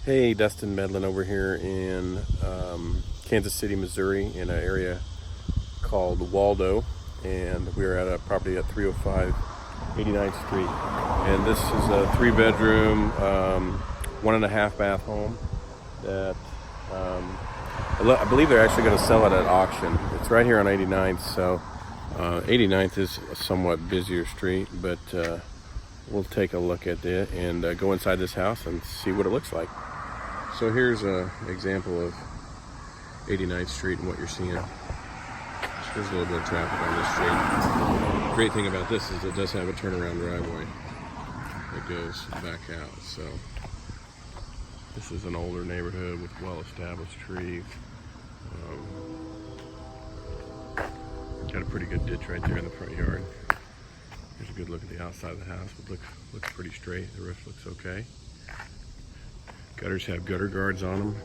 Hey, Dustin Medlin over here in Kansas City, Missouri, in an area called Waldo, and we're at a property at 305 89th Street. And this is a 3-bedroom, 1.5 bath home that I believe they're actually going to sell it at auction. It's right here on 89th, so 89th is a somewhat busier street, but we'll take a look at it and go inside this house and see what it looks like. So here's an example of 89th Street and what you're seeing. There's a little bit of traffic on this street. Great thing about this is it does have a turnaround driveway that goes back out. So this is an older neighborhood with well-established trees. Got a pretty good ditch right there in the front yard. Here's a good look at the outside of the house. It looks pretty straight. The roof looks okay. Gutters have gutter guards on them.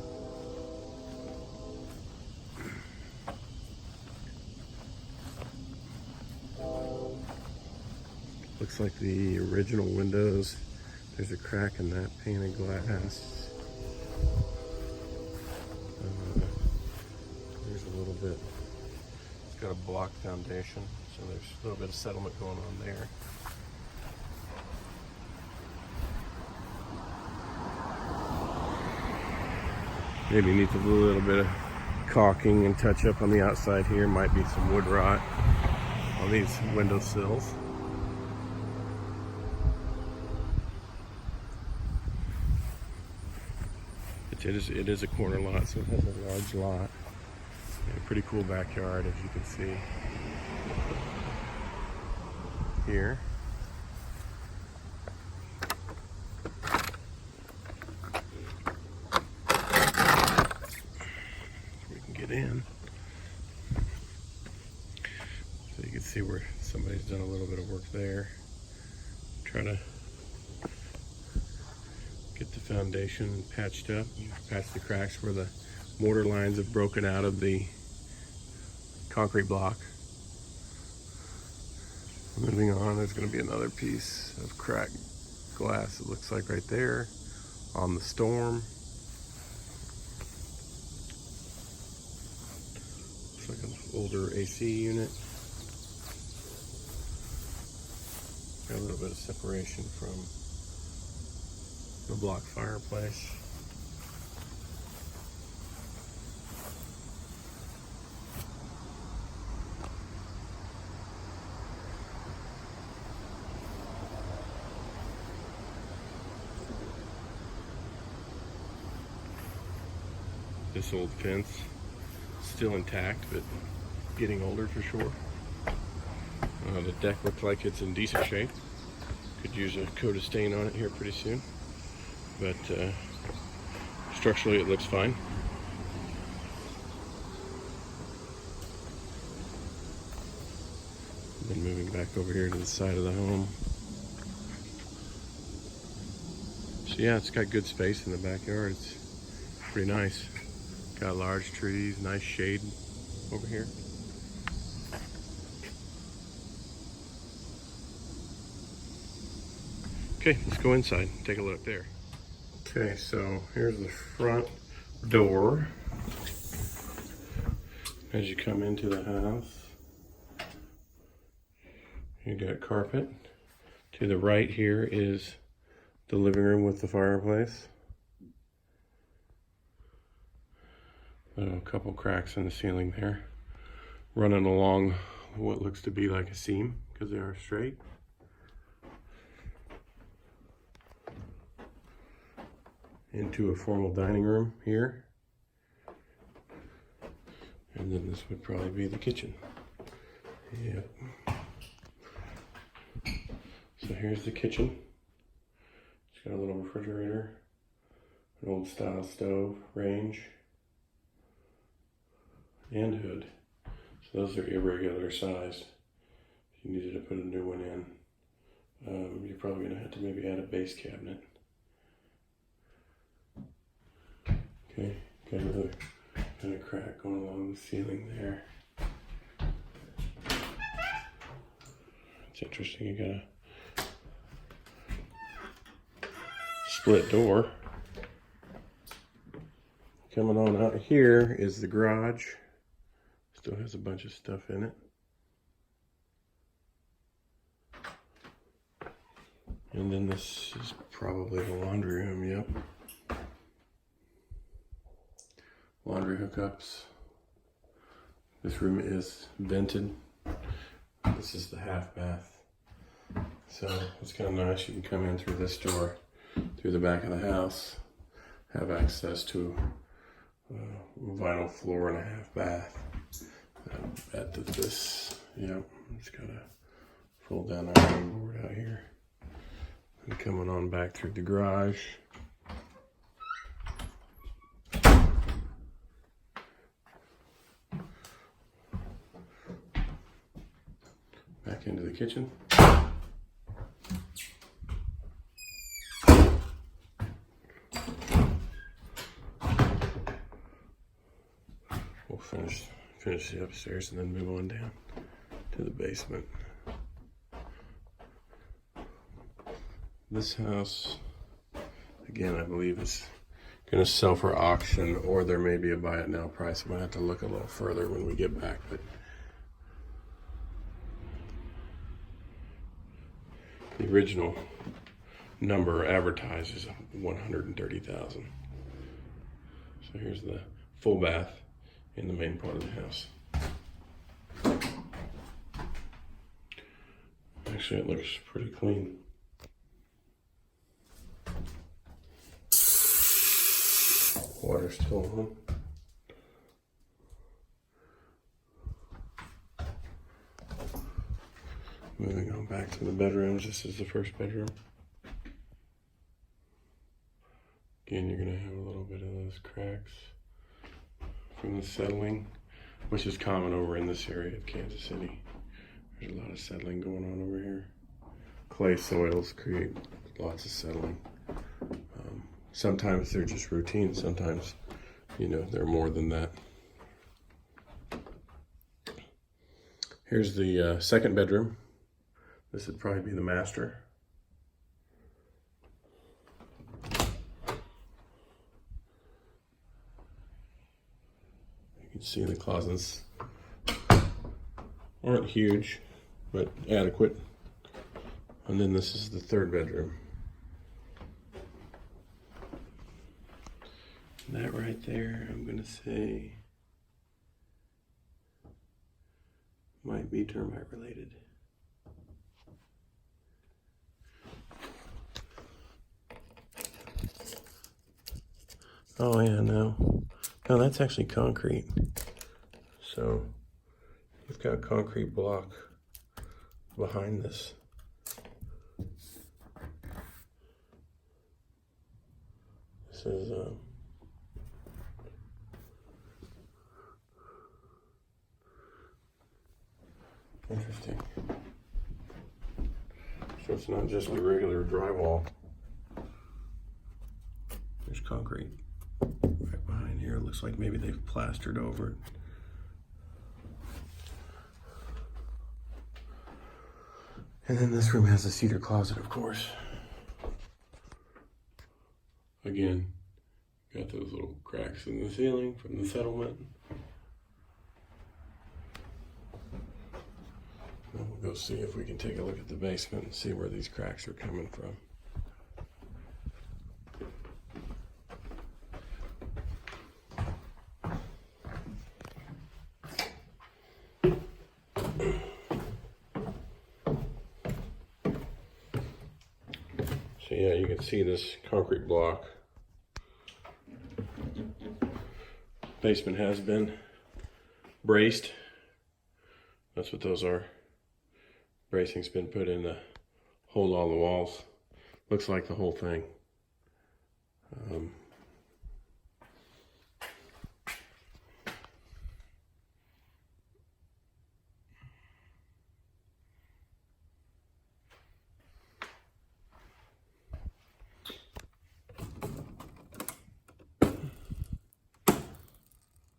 Looks like the original windows. There's a crack in that pane of glass. There's a little bit. It's got a block foundation, so there's a little bit of settlement going on there. Maybe needs a little bit of caulking and touch up on the outside here. Might be some wood rot on these window sills. It is a corner lot, so it has a large lot. And a pretty cool backyard, as you can see here. In. So you can see where somebody's done a little bit of work there. Try to get the foundation patched up, patch the cracks where the mortar lines have broken out of the concrete block. Moving on, there's going to be another piece of cracked glass, it looks like right there on the storm. Like an older AC unit. Got a little bit of separation from the block fireplace. This old fence still intact, but getting older for sure. The deck looks like it's in decent shape. Could use a coat of stain on it here pretty soon, but structurally it looks fine. Then moving back over here to the side of the home. So yeah, it's got good space in the backyard. It's pretty nice. Got large trees, nice shade over here. Okay, let's go inside and take a look there. Okay, so here's the front door. As you come into the house, you got carpet. To the right here is the living room with the fireplace. A couple cracks in the ceiling there, running along what looks to be like a seam because they are straight. Into a formal dining room here, and then this would probably be the kitchen. Yep. So here's the kitchen. It's got a little refrigerator, an old style stove, range, and hood. So those are irregular sized. If you needed to put a new one in, you're probably going to have to maybe add a base cabinet. Okay, got another kind of crack going along the ceiling there. It's interesting, you got a split door. Coming on out here is the garage. Still has a bunch of stuff in it. And then this is probably the laundry room, yep. Laundry hookups. This room is vented. This is the half bath. So it's kind of nice. You can come in through this door, through the back of the house, have access to a vinyl floor and a half bath. At this, yep, it's got a fold down iron board out here. And coming on back through the garage. Back into the kitchen. We'll finish the upstairs and then move on down to the basement. This house, again, I believe is going to sell for auction, or there may be a buy it now price. I might have to look a little further when we get back, but the original number advertised is $130,000. So here's the full bath in the main part of the house. Actually, it looks pretty clean. Water's still on. Moving on back to the bedrooms. This is the first bedroom. Again, you're going to have a little bit of those cracks from the settling, which is common over in this area of Kansas City. There's a lot of settling going on over here. Clay soils create lots of settling. Sometimes they're just routine. Sometimes, you know, they're more than that. Here's the second bedroom. This would probably be the master. You can see the closets aren't huge, but adequate. And then this is the third bedroom. That right there, I'm gonna say, might be termite related. Oh yeah, no, that's actually concrete. So you've got a concrete block behind this. This is interesting. So it's not just a regular drywall. There's concrete right behind here. It looks like maybe they've plastered over it. And then this room has a cedar closet, of course. Again, got those little cracks in the ceiling from the settlement. And we'll go see if we can take a look at the basement and see where these cracks are coming from. So yeah, you can see this concrete block. Basement has been braced. That's what those are. Bracing's been put in to hold all the walls. Looks like the whole thing.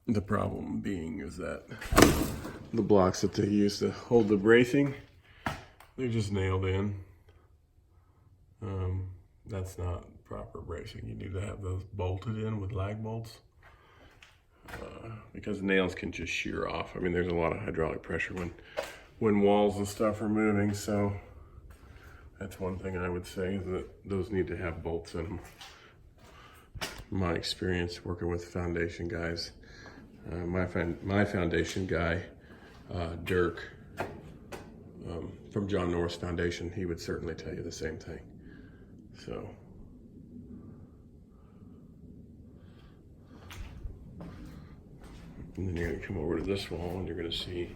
The problem being is that the blocks that they use to hold the bracing, they're just nailed in. That's not proper bracing. You need to have those bolted in with lag bolts. because nails can just shear off. I mean, there's a lot of hydraulic pressure when walls and stuff are moving, so that's one thing I would say, is that those need to have bolts in them. My experience working with foundation guys, my foundation guy, Dirk, from John Norris Foundation, he would certainly tell you the same thing. So, and then you're going to come over to this wall and you're going to see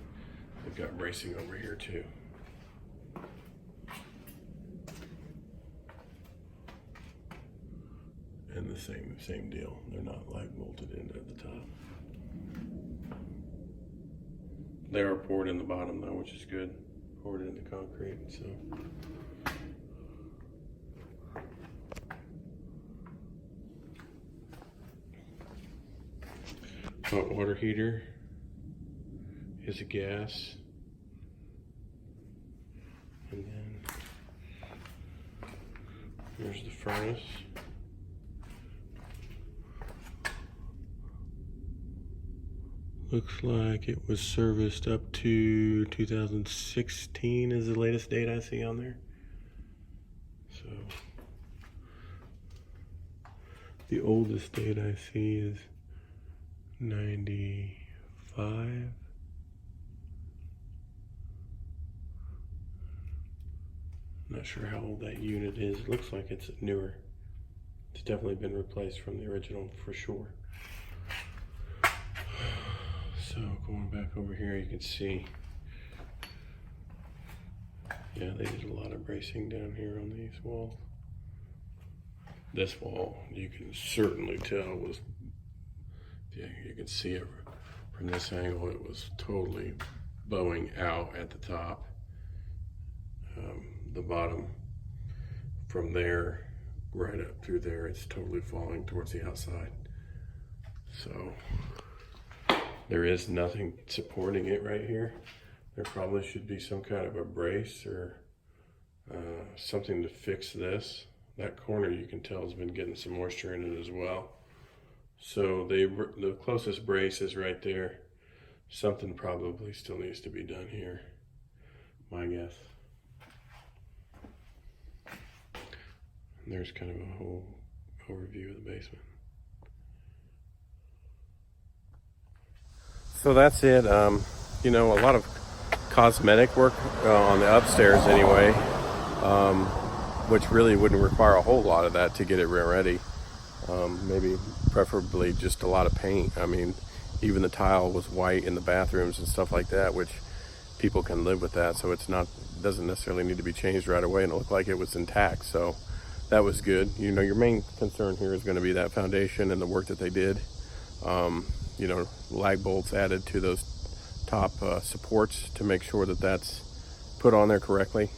they've got bracing over here too. And the same deal. They're not like bolted in at the top. They are poured in the bottom though, which is good. Poured in the concrete, so. Hot water heater is a gas. And then here's the furnace. Looks like it was serviced up to 2016 is the latest date I see on there. So the oldest date I see is 95. Not sure how old that unit is. It looks like it's newer. It's definitely been replaced from the original for sure. So going back over here, you can see, yeah, they did a lot of bracing down here on these walls. This wall, you can certainly tell was, yeah, you can see it from this angle, it was totally bowing out at the top. The bottom from there right up through there, it's totally falling towards the outside. So there is nothing supporting it right here. There probably should be some kind of a brace or something to fix this. That corner you can tell has been getting some moisture in it as well. So the closest brace is right there. Something probably still needs to be done here, my guess. And there's kind of a whole overview of the basement. So that's it. You know, a lot of cosmetic work on the upstairs anyway, which really wouldn't require a whole lot of that to get it ready. Maybe preferably just a lot of paint. I mean, even the tile was white in the bathrooms and stuff like that, which people can live with that. So it's not, doesn't necessarily need to be changed right away, and it looked like it was intact. So that was good. You know, your main concern here is going to be that foundation and the work that they did. You know, lag bolts added to those top supports to make sure that that's put on there correctly,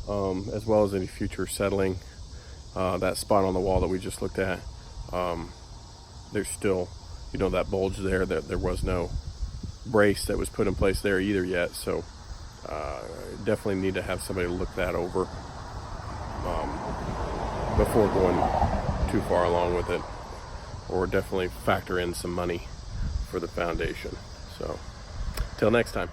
as well as any future settling. That spot on the wall that we just looked at, there's still, you know, that bulge there, that there was no brace that was put in place there either yet. So definitely need to have somebody look that over before going too far along with it, or definitely factor in some money for the foundation. So till next time.